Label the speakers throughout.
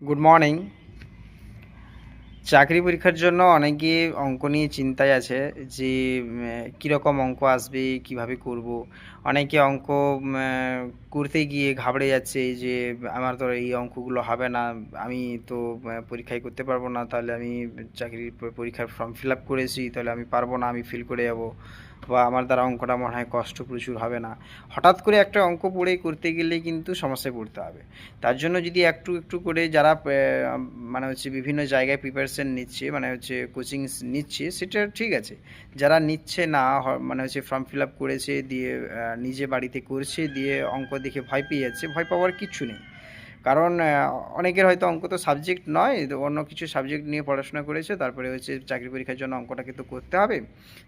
Speaker 1: Good morning. চাকরি পরীক্ষার জন্য অনেকে অঙ্ক নিয়ে চিন্তায় আছে যে কীরকম অঙ্ক আসবে, কিভাবে করব। অনেকে অঙ্ক করতে গিয়ে ঘাবড়ে যাচ্ছে যে আমার তো এই অঙ্কগুলো হবে না, আমি তো পরীক্ষায় করতে পারবো না, তাহলে আমি চাকরির পরীক্ষার ফর্ম ফিল আপ করেছি, তাহলে আমি পারবো না, আমি ফেল করে যাব, বা আমার দ্বারা অঙ্কটা মনে হয় কষ্ট প্রচুর হবে না। হঠাৎ করে একটা অঙ্ক পড়ে করতে গেলে কিন্তু সমস্যায় পড়তে হবে। তার জন্য যদি একটু একটু করে যারা মানে হচ্ছে বিভিন্ন জায়গায় প্রিপারেশন নিচ্ছে, মানে হচ্ছে কোচিং নিচ্ছে, সেটা ঠিক আছে। যারা নিচ্ছে না, মানে হচ্ছে ফর্ম ফিল আপ করেছে দিয়ে নিজে বাড়িতে করছে, দিয়ে অঙ্ক দেখে ভয় পেয়ে যাচ্ছে, ভয় পাওয়ার কিচ্ছু নেই। কারণ অনেকের হয়তো অঙ্ক তো সাবজেক্ট নয়, অন্য কিছু সাবজেক্ট নিয়ে পড়াশোনা করেছে, তারপরে হচ্ছে চাকরি পরীক্ষার জন্য অঙ্কটাকে তো করতে হবে।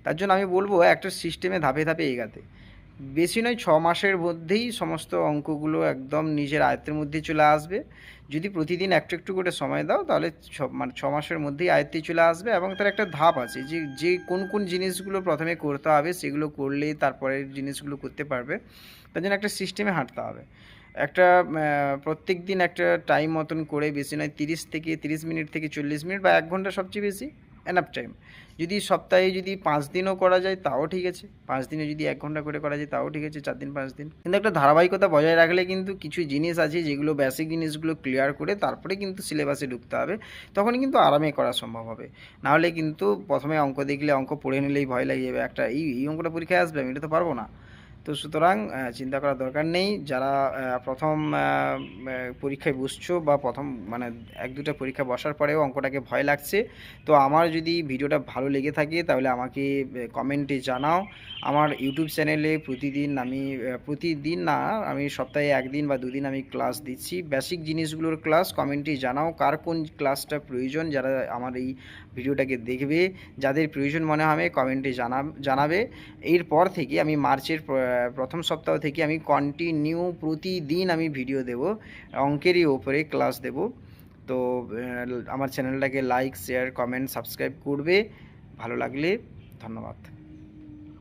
Speaker 1: তার জন্য আমি বলবো একটা সিস্টেমে ধাপে ধাপে এগাতে। বেশি নয়, 6 মাসের মধ্যেই সমস্ত অঙ্কগুলো একদম নিজের আয়ত্তের মধ্যে চলে আসবে। যদি প্রতিদিন একটু একটু করে সময় দাও, তাহলে মানে 6 মাসের মধ্যেই আয়ত্তে চলে আসবে। এবং তার একটা ধাপ আছে যে যে কোন কোন জিনিসগুলো প্রথমে করতে হবে, সেগুলো করলেই তারপরে জিনিসগুলো করতে পারবে। তার জন্য একটা সিস্টেমে হাঁটতে হবে। একটা প্রত্যেক দিন একটা টাইম মতন করে, বেশি নয় 30 মিনিট থেকে 40 মিনিট বা 1 ঘন্টা সবচেয়ে বেশি এনাফ টাইম। যদি সপ্তাহে যদি 5 দিনও করা যায় তাও ঠিক আছে, 5 দিনে যদি 1 ঘন্টা করে করা যায় তাও ঠিক আছে, 4 দিন 5 দিন। কিন্তু একটা ধারাবাহিকতা বজায় রাখলে কিন্তু কিছু জিনিস আছে যেগুলো বেসিক জিনিসগুলো ক্লিয়ার করে তারপরে কিন্তু সিলেবাসে ঢুকতে হবে, তখনই কিন্তু আরামে করা সম্ভব হবে। নাহলে কিন্তু প্রথমে অঙ্ক দেখলে, অঙ্ক পড়ে নিলেই ভয় লাগে যাবে, একটা এই অঙ্কটা পরীক্ষায় আসবে, আমি এটা তো পারবো না। তো সুতরাং চিন্তা করার দরকার নেই। যারা প্রথম পরীক্ষায় বসছো, বা প্রথম মানে 1-2টা পরীক্ষা বসার পরেও অঙ্কটাকে ভয় লাগছে, তো আমার যদি ভিডিওটা ভালো লেগে থাকে তাহলে আমাকে কমেন্টে জানাও। আমার ইউটিউব চ্যানেলে প্রতিদিন না, আমি সপ্তাহে 1 দিন বা 2 দিন আমি ক্লাস দিচ্ছি, বেসিক জিনিসগুলোর ক্লাস। কমেন্টে জানাও কার কোন ক্লাসটা প্রয়োজন, যারা আমার এই ভিডিওটাকে দেখবে, যাদের প্রয়োজন মনে হবে কমেন্টে জানাবে। এরপর থেকে আমি মার্চের প্রথম সপ্তাহ থেকে আমি কন্টিনিউ প্রতিদিন আমি ভিডিও দেব, অঙ্কেরই ওপরে ক্লাস দেব। তো আমার চ্যানেলটাকে লাইক, শেয়ার, কমেন্ট, সাবস্ক্রাইব করবে। ভালো লাগলে ধন্যবাদ।